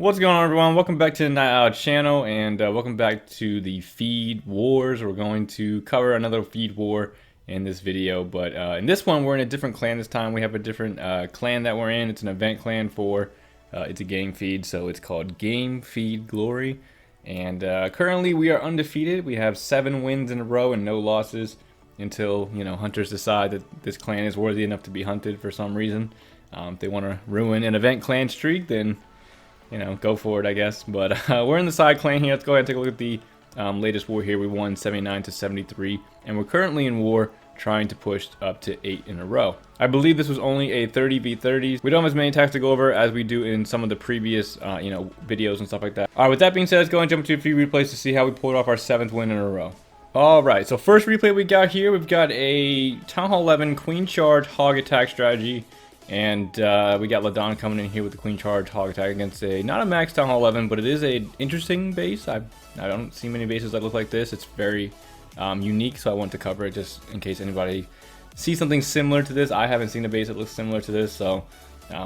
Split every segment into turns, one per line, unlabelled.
What's going on, everyone? Welcome back to the Night Owl channel, and welcome back to the feed wars. We're going to cover another feed war in this video, but in this one we're in a different clan this time. We have a different clan that we're in. It's an event clan for it's a game feed, so it's called Game Feed Glory, and currently we are undefeated. We have 7 wins in a row and no losses until hunters decide that this clan is worthy enough to be hunted for some reason. If they want to ruin an event clan streak, then go for it, I guess. But we're in the side clan here. Let's go ahead and take a look at the latest war here. We won 79 to 73, and we're currently in war trying to push up to 8 in a row. I believe this was only a 30v30s. We don't have as many attacks to go over as we do in some of the previous, videos and stuff like that. All right, with that being said, let's go and jump into a few replays to see how we pulled off our 7th win in a row. All right, so first replay we got here, we've got a Town Hall 11 Queen Charge Hog Attack strategy. And we got Ladon coming in here with the Queen Charge Hog Attack against not a max Town Hall 11, but it is a interesting base. I don't see many bases that look like this. It's very unique, so I want to cover it just in case anybody sees something similar to this. I haven't seen a base that looks similar to this, so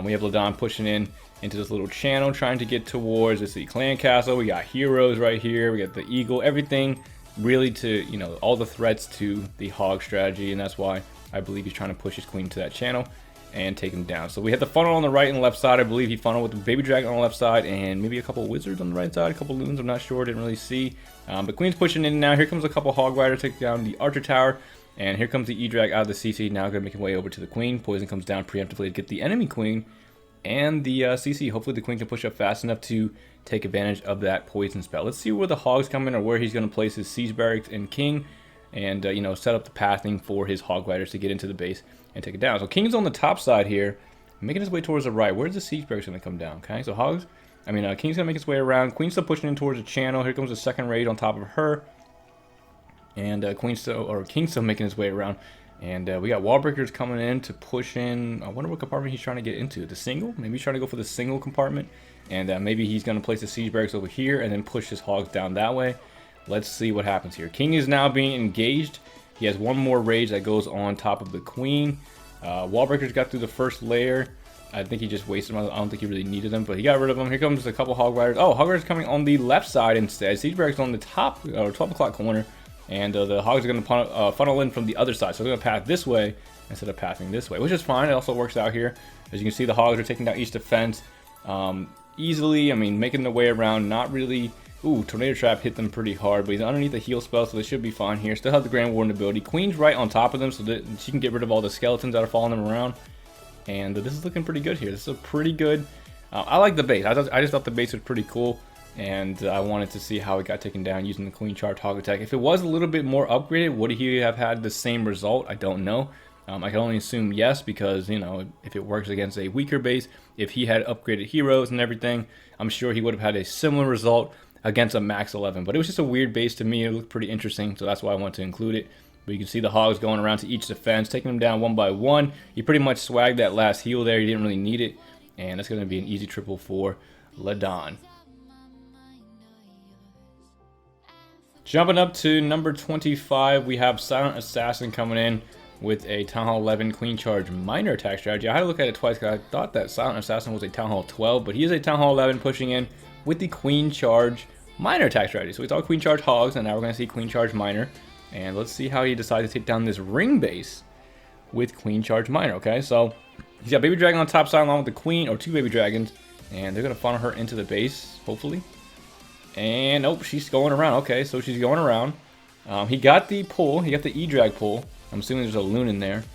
we have Ladon pushing into this little channel, trying to get towards the clan castle. We got heroes right here. We got the eagle, everything really to, all the threats to the hog strategy, and that's why I believe he's trying to push his queen to that channel and take him down. So we have the funnel on the right and left side. I believe he funneled with the baby dragon on the left side and maybe a couple of wizards on the right side, a couple of loons, I'm not sure, didn't really see. But queen's pushing in now. Here comes a couple hog riders, take down the archer tower, and here comes the E-drag out of the CC, now gonna make his way over to the queen. Poison comes down preemptively to get the enemy queen and the CC. Hopefully the queen can push up fast enough to take advantage of that poison spell. Let's see where the hogs come in or where he's gonna place his siege barracks and king, and set up the pathing for his hog riders to get into the base and take it down. So king's on the top side here, making his way towards the right. Where's the siege barracks gonna come down? Okay, so king's gonna make his way around. Queen's still pushing in towards the channel. Here comes the second raid on top of her, and king's still making his way around. And we got wall breakers coming in to push in. I wonder what compartment he's trying to get into. The single? Maybe he's trying to go for the single compartment, and maybe he's gonna place the siege barracks over here and then push his hogs down that way. Let's see what happens here. King is now being engaged. He has one more rage that goes on top of the queen. Wallbreakers got through the first layer. I think he just wasted them. I don't think he really needed them, but he got rid of them. Here comes a couple hog riders. Oh, hog riders coming on the left side instead. Siege barracks on the top, 12 o'clock corner, and the hogs are going to funnel in from the other side. So they're going to path this way instead of pathing this way, which is fine. It also works out here. As you can see, the hogs are taking down each defense easily. I mean, making their way around, not really. Ooh, Tornado Trap hit them pretty hard, but he's underneath the heal spell, so they should be fine here. Still have the Grand Warden ability. Queen's right on top of them, so that she can get rid of all the skeletons that are following them around. And this is looking pretty good here. This is a pretty good. I like the base. I just thought the base was pretty cool, and I wanted to see how it got taken down using the Queen Charge Hog Attack. If it was a little bit more upgraded, would he have had the same result? I don't know. I can only assume yes, because if it works against a weaker base, if he had upgraded heroes and everything, I'm sure he would have had a similar result against a max 11, but it was just a weird base to me. It looked pretty interesting, so that's why I wanted to include it. But you can see the hogs going around to each defense, taking them down one by one. He pretty much swagged that last heal there. He didn't really need it, and that's going to be an easy triple for Ladon. Jumping up to number 25, we have Silent Assassin coming in with a Town Hall 11 Queen Charge Minor Attack strategy. I had to look at it twice because I thought that Silent Assassin was a Town Hall 12, but he is a Town Hall 11 pushing in with the Queen Charge Minor Attack strategy. So we saw Queen Charge Hogs, and now we're going to see Queen Charge Minor. And let's see how he decides to take down this ring base with Queen Charge Minor. Okay, so he's got Baby Dragon on top side along with the Queen, or 2 Baby Dragons, and they're going to funnel her into the base, hopefully. And nope, she's going around. Okay, so she's going around. He got the pull. He got the E-Drag pull. I'm assuming there's a loon in there.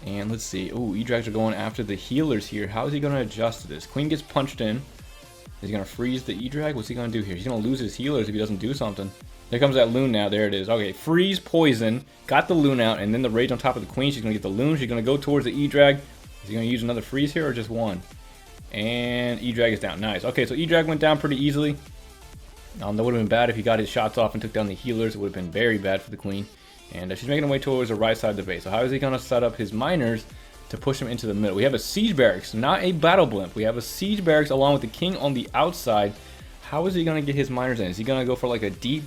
And let's see. Ooh, E-Drags are going after the healers here. How is he going to adjust to this? Queen gets punched in. Is he going to freeze the E-Drag? What's he going to do here? He's going to lose his healers if he doesn't do something. There comes that loon now. There it is. Okay, freeze, poison. Got the loon out, and then the rage on top of the queen. She's going to get the loon. She's going to go towards the E-Drag. Is he going to use another freeze here or just one? And E-Drag is down. Nice. Okay, so E-Drag went down pretty easily. That would have been bad if he got his shots off and took down the healers. It would have been very bad for the queen. And she's making her way towards the right side of the base. So how is he going to set up his miners to push him into the middle? We have a siege barracks, not a battle blimp. We have a siege barracks along with the king on the outside. How is he going to get his miners in? Is he going to go for like a deep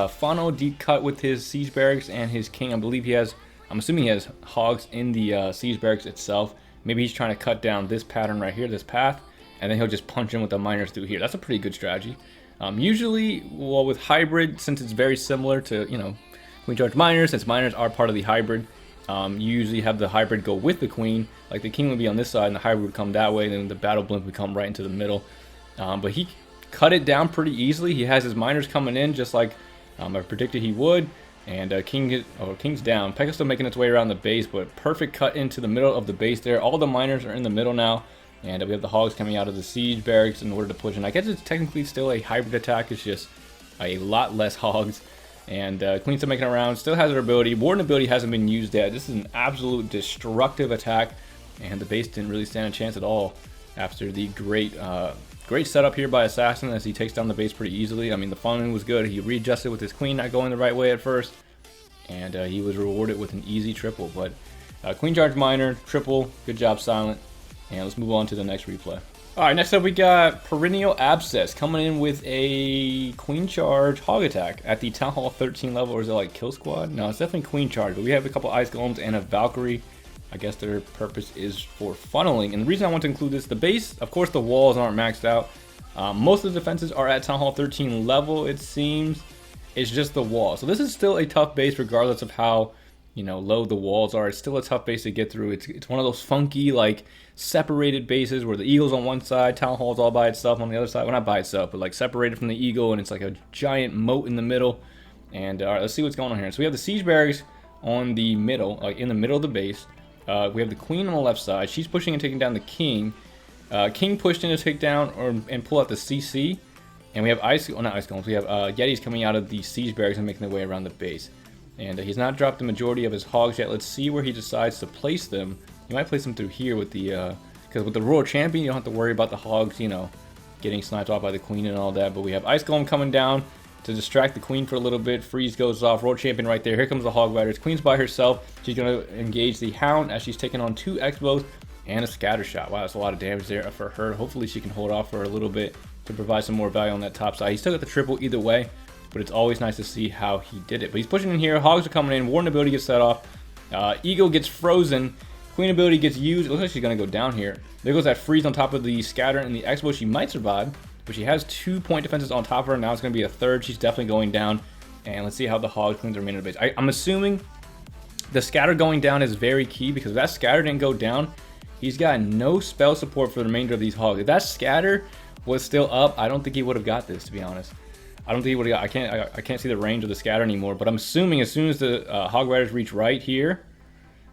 funnel, deep cut with his siege barracks and his king? I believe he has, I'm assuming he has hogs in the siege barracks itself. Maybe he's trying to cut down this pattern right here, this path, and then he'll just punch in with the miners through here. That's a pretty good strategy. Usually, well, with hybrid, since it's very similar to, you know, queen charge miners, since miners are part of the hybrid, you usually have the hybrid go with the queen. Like the king would be on this side and the hybrid would come that way, and then the battle blimp would come right into the middle. But he cut it down pretty easily. He has his miners coming in just like I predicted he would. And king's down. Pekka's still making its way around the base, but perfect cut into the middle of the base there. All the miners are in the middle now. And we have the hogs coming out of the siege barracks in order to push in. I guess it's technically still a hybrid attack. It's just a lot less hogs. And Queen's still making around. Still has her ability. Warden ability hasn't been used yet. This is an absolute destructive attack. And the base didn't really stand a chance at all after the great setup here by Assassin as he takes down the base pretty easily. I mean, the funneling was good. He readjusted with his queen not going the right way at first. And he was rewarded with an easy triple. But queen charge miner, triple. Good job, Silent. And let's move on to the next replay. Alright, next up we got Perennial Abscess coming in with a Queen Charge Hog Attack at the Town Hall 13 level, or is it like Kill Squad? No, it's definitely Queen Charge, but we have a couple Ice Golems and a Valkyrie. I guess their purpose is for funneling. And the reason I want to include this, the base, of course the walls aren't maxed out. Most of the defenses are at Town Hall 13 level, it seems. It's just the wall. So this is still a tough base regardless of how, you know, low the walls are. It's still a tough base to get through. It's one of those funky, like, separated bases where the eagle's on one side, Town Hall's all by itself on the other side. Well, not by itself, but like separated from the eagle, and it's like a giant moat in the middle. And all right, let's see what's going on here. So we have the siege barracks on the middle, like in the middle of the base. We have the queen on the left side. She's pushing and taking down the king. King pushed in to take down and pull out the CC. And we have not ice golems. We have Yetis coming out of the siege barracks and making their way around the base. And he's not dropped the majority of his hogs yet. Let's see where he decides to place them. He might place them through here with the, because with the Royal Champion, you don't have to worry about the hogs, you know, getting sniped off by the queen and all that. But we have Ice Golem coming down to distract the queen for a little bit. Freeze goes off. Royal Champion right there. Here comes the Hog Riders. Queen's by herself. She's going to engage the Hound as she's taking on 2 X-Bows and a Scatter Shot. Wow, that's a lot of damage there for her. Hopefully she can hold off for a little bit to provide some more value on that top side. He still got the triple either way, but it's always nice to see how he did it. But he's pushing in here. Hogs are coming in. Warden ability gets set off. Eagle gets frozen. Queen ability gets used. It looks like she's going to go down here. There goes that freeze on top of the scatter and the X-Bow. She might survive, but she has 2-point defenses on top of her. Now it's going to be a third. She's definitely going down. And let's see how the Hog cleans the remainder of the base. I'm assuming the scatter going down is very key, because if that scatter didn't go down, he's got no spell support for the remainder of these Hogs. If that scatter was still up, I don't think he would have got this, to be honest. I don't think he would have got, I can't see the range of the scatter anymore, but I'm assuming as soon as the Hog Riders reach right here,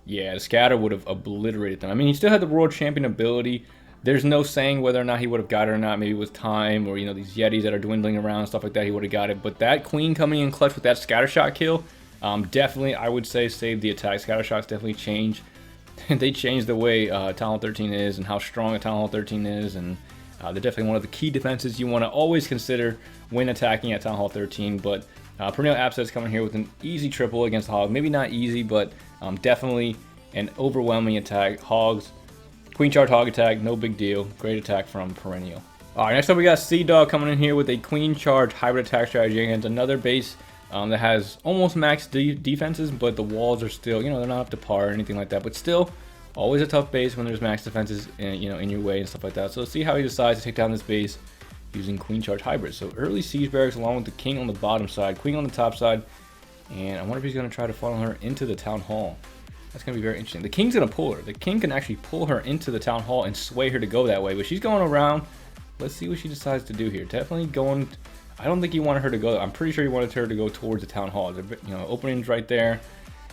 yeah, the scatter would have obliterated them. I mean, he still had the World Champion ability. There's no saying whether or not he would have got it or not. Maybe with time, or, you know, these Yetis that are dwindling around and stuff like that, he would have got it. But that Queen coming in clutch with that Scatter Shot kill, definitely, I would say, saved the attack. Scatter Shots definitely changed. They changed the way Town Hall 13 is and how strong a Town Hall 13 is. And they're definitely one of the key defenses you want to always consider when attacking at Town Hall 13. But Perennial Abscess coming here with an easy triple against Hog. Maybe not easy, but definitely an overwhelming attack. Hogs, Queen Charge Hog Attack, no big deal. Great attack from Perennial. Alright, next up we got Sea Dog coming in here with a Queen Charge Hybrid Attack strategy against another base that has almost max defenses, but the walls are still, you know, they're not up to par or anything like that. But still, always a tough base when there's max defenses, you know, in your way and stuff like that. So let's see how he decides to take down this base using Queen Charge Hybrid. So early siege barracks along with the king on the bottom side, queen on the top side, and I wonder if he's going to try to funnel her into the town hall. That's going to be very interesting. The king's going to pull her. The king can actually pull her into the town hall and sway her to go that way, but she's going around. Let's see what she decides to do here. Definitely going, I don't think he wanted her to go. I'm pretty sure he wanted her to go towards the town hall. You know, openings right there.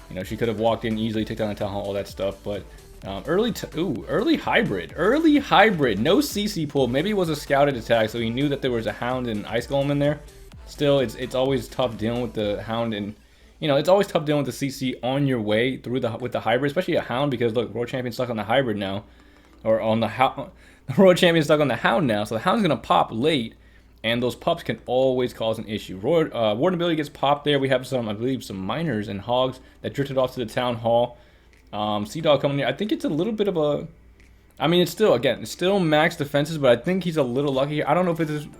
You know, she could have walked in easily, take down the town hall, all that stuff, but early hybrid, no CC pull. Maybe it was a scouted attack, so he knew that there was a Hound and Ice Golem in there. Still, it's always tough dealing with the Hound, and you know, it's always tough dealing with the CC on your way through with the hybrid, especially a Hound, because look, World Champion's stuck on the hybrid now, or on the World Champion's stuck on the Hound now, so the Hound's gonna pop late, and those pups can always cause an issue. Warden ability gets popped there. We have some, I believe, some miners and hogs that drifted off to the town hall. Sea Dog coming here. I think it's a little bit of a, I mean, it's still max defenses, but I think he's a little lucky here. I don't know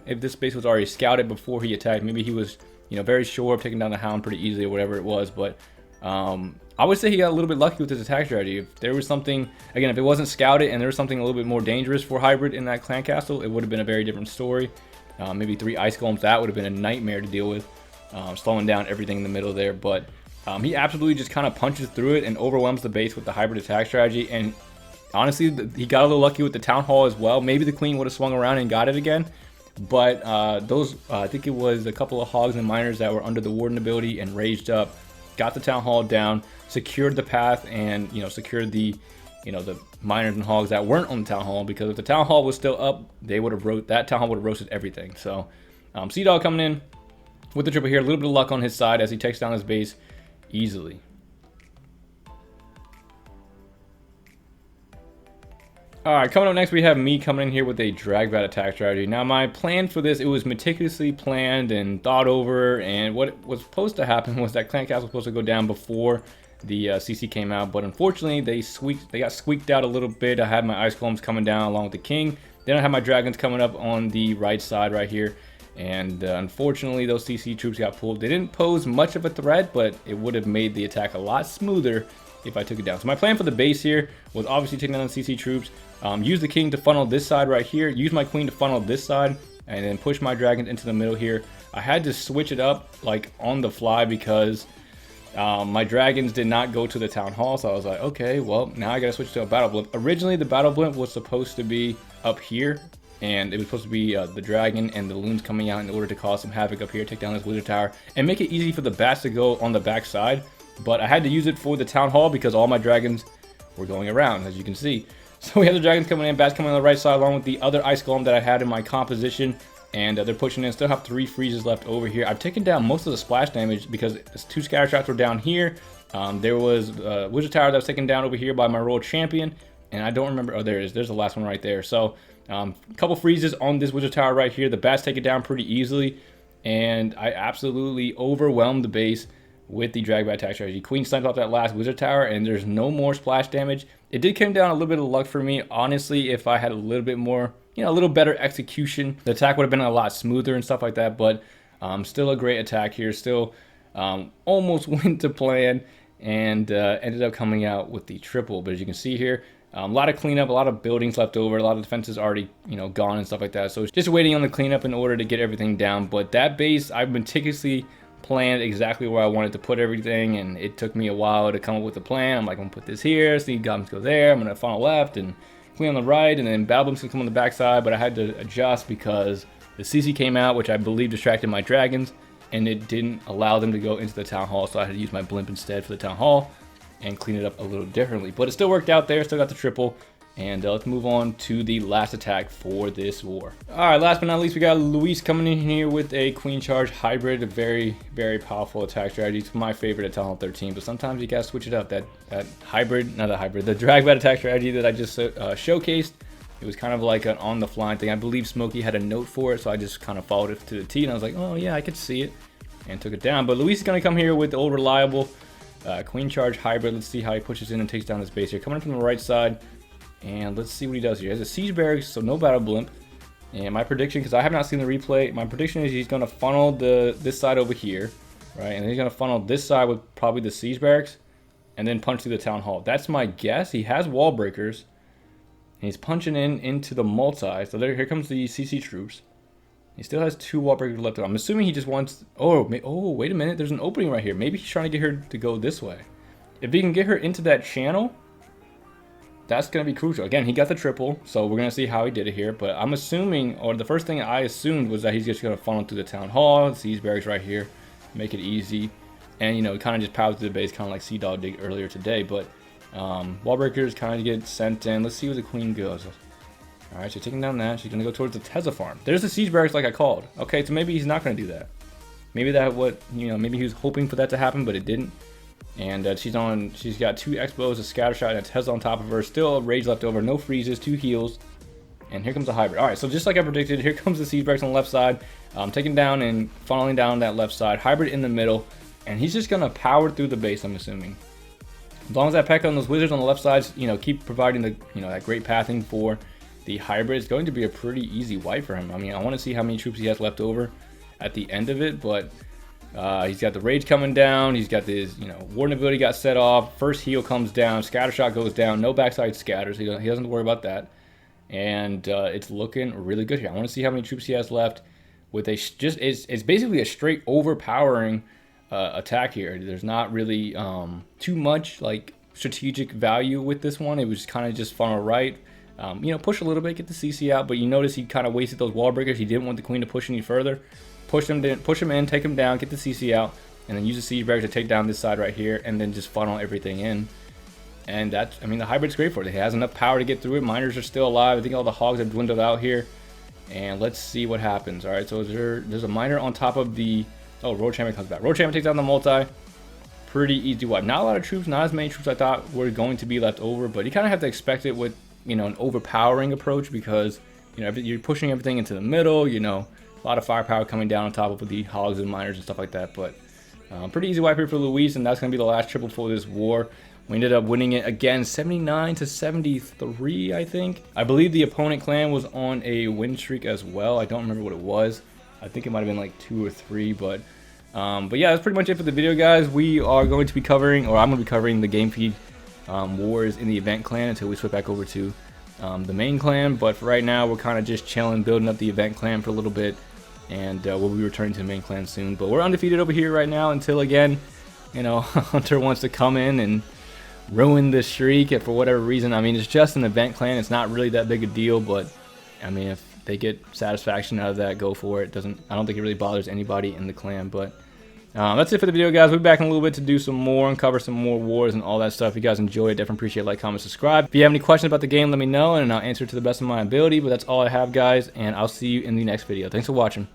if this base was already scouted before he attacked. Maybe he was, you know, very sure of taking down the Hound pretty easily or whatever it was. But I would say he got a little bit lucky with his attack strategy. If there was something, again, if it wasn't scouted and there was something a little bit more dangerous for hybrid in that clan castle, it would have been a very different story. Maybe 3 ice golems, that would have been a nightmare to deal with, slowing down everything in the middle there. But he absolutely just kind of punches through it and overwhelms the base with the hybrid attack strategy. And honestly, he got a little lucky with the town hall as well. Maybe the queen would have swung around and got it again. But I think it was a couple of hogs and miners that were under the warden ability and raged up, got the town hall down, secured the path, and secured the the miners and hogs that weren't on the town hall, because if the town hall was still up, they would have that town hall would have roasted everything. So Sea Dog coming in with the triple here, a little bit of luck on his side as he takes down his base easily. Alright, coming up next we have me coming in here with a drag bat attack strategy. Now my plan for this, it was meticulously planned and thought over, and what was supposed to happen was that clan castle was supposed to go down before the CC came out, but unfortunately they got squeaked out a little bit. I had my ice golems coming down along with the king. Then I had my dragons coming up on the right side right here, and unfortunately those CC troops got pulled. They didn't pose much of a threat, but it would have made the attack a lot smoother if I took it down. So my plan for the base here was obviously taking down the CC troops, use the king to funnel this side right here, use my queen to funnel this side, and then push my dragons into the middle here. I had to switch it up like on the fly because my dragons did not go to the town hall, so I was like, okay, well, now I gotta switch to a battle blimp. Originally the battle blimp was supposed to be up here, and it was supposed to be the dragon and the loons coming out in order to cause some havoc up here, take down this wizard tower, and make it easy for the bats to go on the back side. But I had to use it for the town hall because all my dragons were going around, as you can see. So we have the dragons coming in, bats coming on the right side, along with the other ice golem that I had in my composition, and they're pushing in. Still have 3 freezes left over here. I've taken down most of the splash damage because 2 scatter shots were down here. There was a wizard tower that was taken down over here by my royal champion, and I don't remember. Oh, there it is. There's the last one right there. So a couple freezes on this wizard tower right here. The bats take it down pretty easily, and I absolutely overwhelmed the base with the drag bat attack strategy. Queen sniped off that last wizard tower, and there's no more splash damage. It did come down a little bit of luck for me. Honestly, if I had a little bit more, a little better execution, the attack would have been a lot smoother and stuff like that. But still a great attack here. Still almost went to plan, and ended up coming out with the triple. But as you can see here, a lot of cleanup, a lot of buildings left over, a lot of defenses already, gone and stuff like that. So it's just waiting on the cleanup in order to get everything down. But that base, I've meticulously planned exactly where I wanted to put everything, and it took me a while to come up with a plan. I'm like, I'm gonna put this here, so goblins go there, I'm gonna funnel left and queen on the right, and then battle blimps can come on the backside. But I had to adjust because the CC came out, which I believe distracted my dragons, and it didn't allow them to go into the town hall, so I had to use my blimp instead for the town hall and clean it up a little differently. But it still worked out there, still got the triple. And let's move on to the last attack for this war. Alright, last but not least, we got Luis coming in here with a queen charge hybrid, a very, very powerful attack strategy. It's my favorite at Town Hall 13, but sometimes you gotta switch it up. That hybrid, not the hybrid, the drag bat attack strategy that I just showcased, it was kind of like an on-the-fly thing. I believe Smokey had a note for it, so I just kind of followed it to the T, and I was like, oh yeah, I could see it, and took it down. But Luis is gonna come here with the old reliable queen charge hybrid. Let's see how he pushes in and takes down this base here. Coming in from the right side. And let's see what he does here. He has a siege barracks, so no battle blimp. And my prediction, because I have not seen the replay, my prediction is he's going to funnel this side over here, right? And then he's going to funnel this side with probably the siege barracks, and then punch through the town hall. That's my guess. He has wall breakers, and he's punching into the multi. So here comes the CC troops. He still has 2 wall breakers left. I'm assuming he just wants. Oh, wait a minute. There's an opening right here. Maybe he's trying to get her to go this way. If he can get her into that channel, that's going to be crucial. Again, he got the triple, so we're going to see how he did it here. But I'm assuming, or the first thing I assumed was that he's just going to funnel through the town hall, see these barracks right here, make it easy. And, kind of just power through the base, kind of like Sea Dog did earlier today. But wall breakers kind of get sent in. Let's see where the queen goes. All right, she's taking down that. She's going to go towards the Tesla farm. There's the siege barracks like I called. Okay, so maybe he's not going to do that. Maybe maybe he was hoping for that to happen, but it didn't. And she's got 2 expos, a scatter shot, and a Tesla on top of her. Still a rage left over, no freezes, 2 heals. And here comes the hybrid. Alright, so just like I predicted, here comes the siege barracks on the left side. Taking down and funneling down that left side. Hybrid in the middle. And he's just going to power through the base, I'm assuming. As long as that P.E.K.K.A. and those wizards on the left side, keep providing the, that great pathing for the hybrid, it's going to be a pretty easy wipe for him. I mean, I want to see how many troops he has left over at the end of it, but He's got the rage coming down. He's got this, warden ability got set off. First heal comes down. Scatter shot goes down. No backside scatters. He doesn't have to worry about that. And it's looking really good here. I want to see how many troops he has left. With it's basically a straight overpowering attack here. There's not really too much like strategic value with this one. It was kind of just funnel right. Push a little bit, get the CC out, but you notice he kind of wasted those wall breakers. He didn't want the queen to push any further. Push him in, take him down, get the CC out, and then use the siege breaker to take down this side right here, and then just funnel everything in. And that's, the hybrid's great for it. It has enough power to get through it. Miners are still alive. I think all the hogs have dwindled out here. And let's see what happens. All right, so there's a miner on top of the... Oh, Road Champion comes back. Road Champion takes down the multi. Pretty easy wipe. Not a lot of troops, not as many troops I thought were going to be left over, but you kind of have to expect it with, an overpowering approach because, you're pushing everything into the middle, a lot of firepower coming down on top of the hogs and miners and stuff like that. But pretty easy wipe here for Luis, and that's going to be the last triple for this war. We ended up winning it again, 79 to 73, I think. I believe the opponent clan was on a win streak as well. I don't remember what it was. I think it might have been like 2 or 3, but yeah, that's pretty much it for the video, guys. We are going to be covering, or I'm going to be covering the game feed wars in the event clan until we switch back over to the main clan. But for right now, we're kind of just chilling, building up the event clan for a little bit, and we'll be returning to the main clan soon. But we're undefeated over here right now until, again, Hunter wants to come in and ruin the streak for whatever reason. It's just an event clan. It's not really that big a deal, but if they get satisfaction out of that, go for it. I don't think it really bothers anybody in the clan. But that's it for the video, guys. We'll be back in a little bit to do some more and cover some more wars and all that stuff. If you guys enjoy it, definitely appreciate like, comment, subscribe. If you have any questions about the game, let me know, and I'll answer to the best of my ability. But that's all I have, guys, and I'll see you in the next video. Thanks for watching.